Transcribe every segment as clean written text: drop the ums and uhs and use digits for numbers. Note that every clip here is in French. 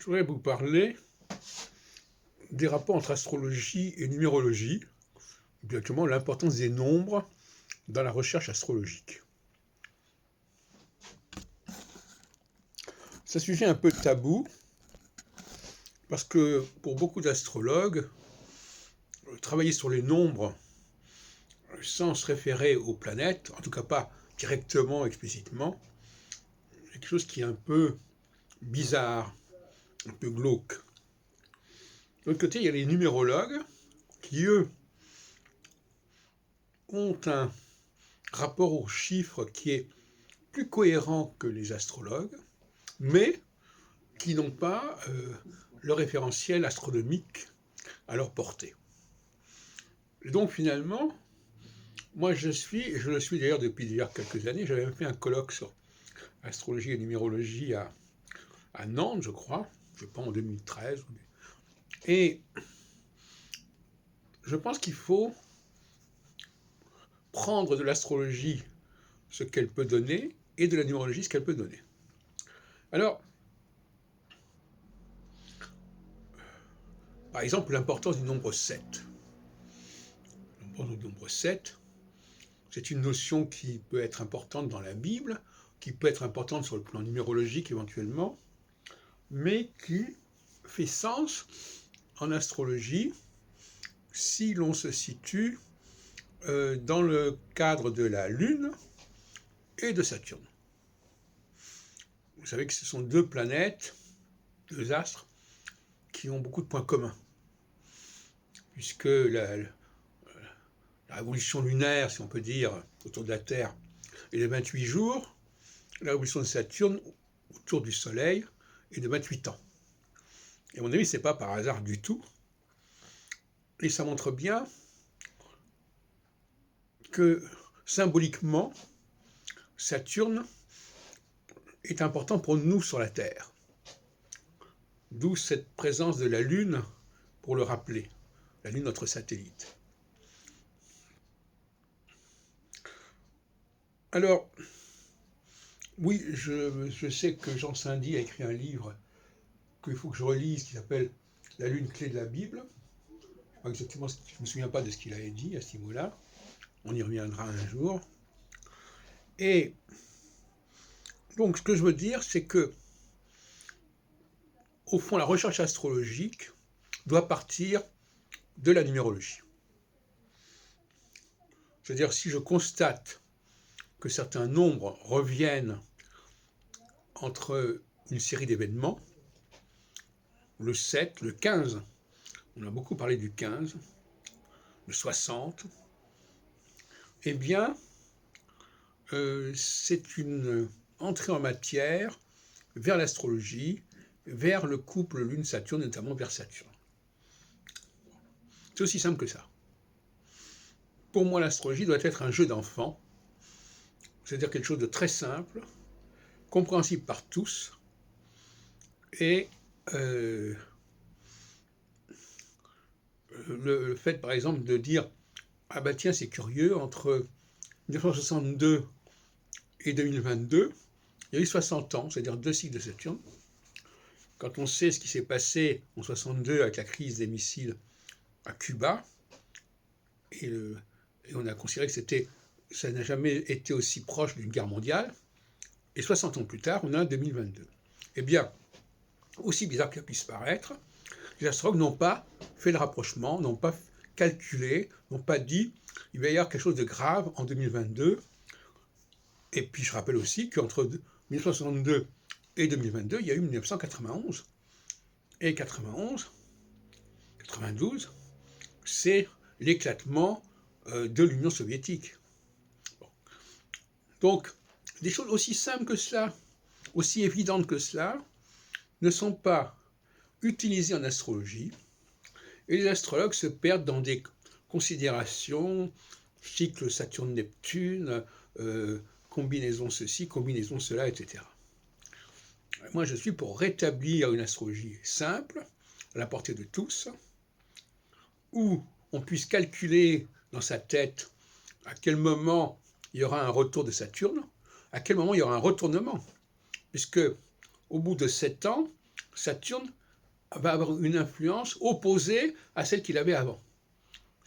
voudrais vous parler des rapports entre astrologie et numérologie, directement l'importance des nombres dans la recherche astrologique. C'est un sujet un peu tabou, parce que pour beaucoup d'astrologues, travailler sur les nombres sans se référer aux planètes, en tout cas pas directement, explicitement, c'est quelque chose qui est un peu bizarre, un peu glauque. De l'autre côté, il y a les numérologues qui, eux, ont un rapport aux chiffres qui est plus cohérent que les astrologues, mais qui n'ont pas le référentiel astronomique à leur portée. Et donc finalement, moi je le suis d'ailleurs depuis quelques années, j'avais même fait un colloque sur astrologie et numérologie à Nantes, je crois, pas en 2013. Et je pense qu'il faut prendre de l'astrologie ce qu'elle peut donner et de la numérologie ce qu'elle peut donner. Alors, par exemple, l'importance du nombre 7. L'importance du nombre 7, c'est une notion qui peut être importante dans la Bible, qui peut être importante sur le plan numérologique éventuellement, mais qui fait sens en astrologie si l'on se situe dans le cadre de la Lune et de Saturne. Vous savez que ce sont deux planètes, deux astres, qui ont beaucoup de points communs, puisque la révolution lunaire, si on peut dire, autour de la Terre, est de 28 jours, la révolution de Saturne, autour du Soleil, est de 28 ans. Et à mon avis, ce n'est pas par hasard du tout, et ça montre bien que, symboliquement, Saturne est important pour nous sur la Terre. D'où cette présence de la Lune, pour le rappeler, la Lune, notre satellite. Alors, oui, je sais que Jean Saint-Dié a écrit un livre qu'il faut que je relise, qui s'appelle « La Lune, clé de la Bible ». Pas exactement, je ne me souviens pas de ce qu'il avait dit à ce niveau-là. On y reviendra un jour. Et donc, ce que je veux dire, c'est que, au fond, la recherche astrologique doit partir de la numérologie. C'est-à-dire, si je constate que certains nombres reviennent entre une série d'événements, le 7, le 15, on a beaucoup parlé du 15, le 60, eh bien, c'est une entrée en matière vers l'astrologie, vers le couple Lune-Saturne, notamment vers Saturne. C'est aussi simple que ça. Pour moi, l'astrologie doit être un jeu d'enfant, c'est-à-dire quelque chose de très simple, compréhensible par tous, et le fait, par exemple, de dire « Ah bah tiens, c'est curieux, entre 1962 et 2022, il y a eu 60 ans, c'est-à-dire 2 cycles de Saturne. Quand on sait ce qui s'est passé en 62 avec la crise des missiles à Cuba, et on a considéré que ça n'a jamais été aussi proche d'une guerre mondiale, et 60 ans plus tard, on a 2022. Eh bien, aussi bizarre que ça puisse paraître, les astrologues n'ont pas fait le rapprochement, n'ont pas calculé, n'ont pas dit il va y avoir quelque chose de grave en 2022. Et puis je rappelle aussi qu'entre 1962 et 2022, il y a eu 1991. Et 91, 92, c'est l'éclatement de l'Union soviétique. Bon. Donc, des choses aussi simples que cela, aussi évidentes que cela, ne sont pas utilisées en astrologie, et les astrologues se perdent dans des considérations, cycle Saturne-Neptune, combinaison ceci, combinaison cela, etc. Moi, je suis pour rétablir une astrologie simple, à la portée de tous, où on puisse calculer dans sa tête à quel moment il y aura un retour de Saturne, à quel moment il y aura un retournement, puisque au bout de 7 ans, Saturne va avoir une influence opposée à celle qu'il avait avant.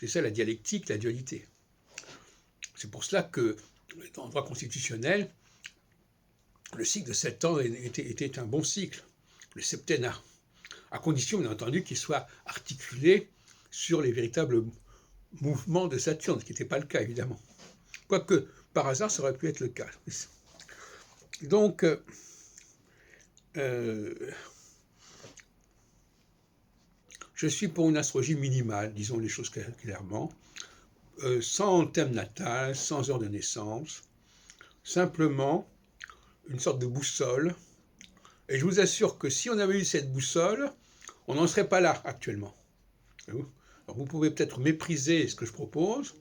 C'est ça la dialectique, la dualité. C'est pour cela que, dans le droit constitutionnel, le cycle de 7 ans était un bon cycle, le septennat, à condition, bien entendu, qu'il soit articulé sur les véritables mouvements de Saturne, ce qui n'était pas le cas, évidemment. Quoique, par hasard, ça aurait pu être le cas. Donc, je suis pour une astrologie minimale, disons les choses clairement, sans thème natal, sans heure de naissance, simplement une sorte de boussole. Et je vous assure que si on avait eu cette boussole, on n'en serait pas là actuellement. Alors vous pouvez peut-être mépriser ce que je propose,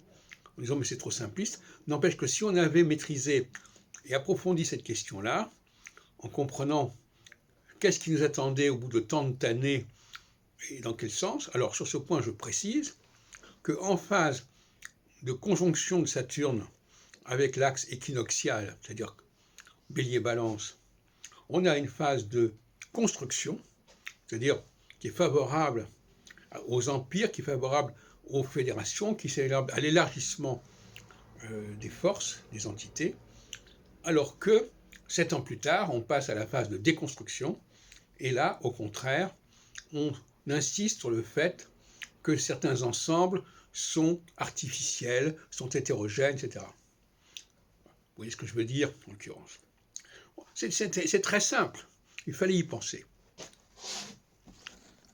en disant mais c'est trop simpliste. N'empêche que si on avait maîtrisé et approfondi cette question-là, en comprenant qu'est-ce qui nous attendait au bout de tant d'années et dans quel sens, alors sur ce point je précise qu'en phase de conjonction de Saturne avec l'axe équinoxial, c'est-à-dire Bélier-Balance, on a une phase de construction, c'est-à-dire qui est favorable aux empires, qui est favorable aux fédérations, qui est favorable à l'élargissement des forces, des entités, alors que 7 ans plus tard, on passe à la phase de déconstruction, et là, au contraire, on insiste sur le fait que certains ensembles sont artificiels, sont hétérogènes, etc. Vous voyez ce que je veux dire, en l'occurrence. C'est très simple, il fallait y penser.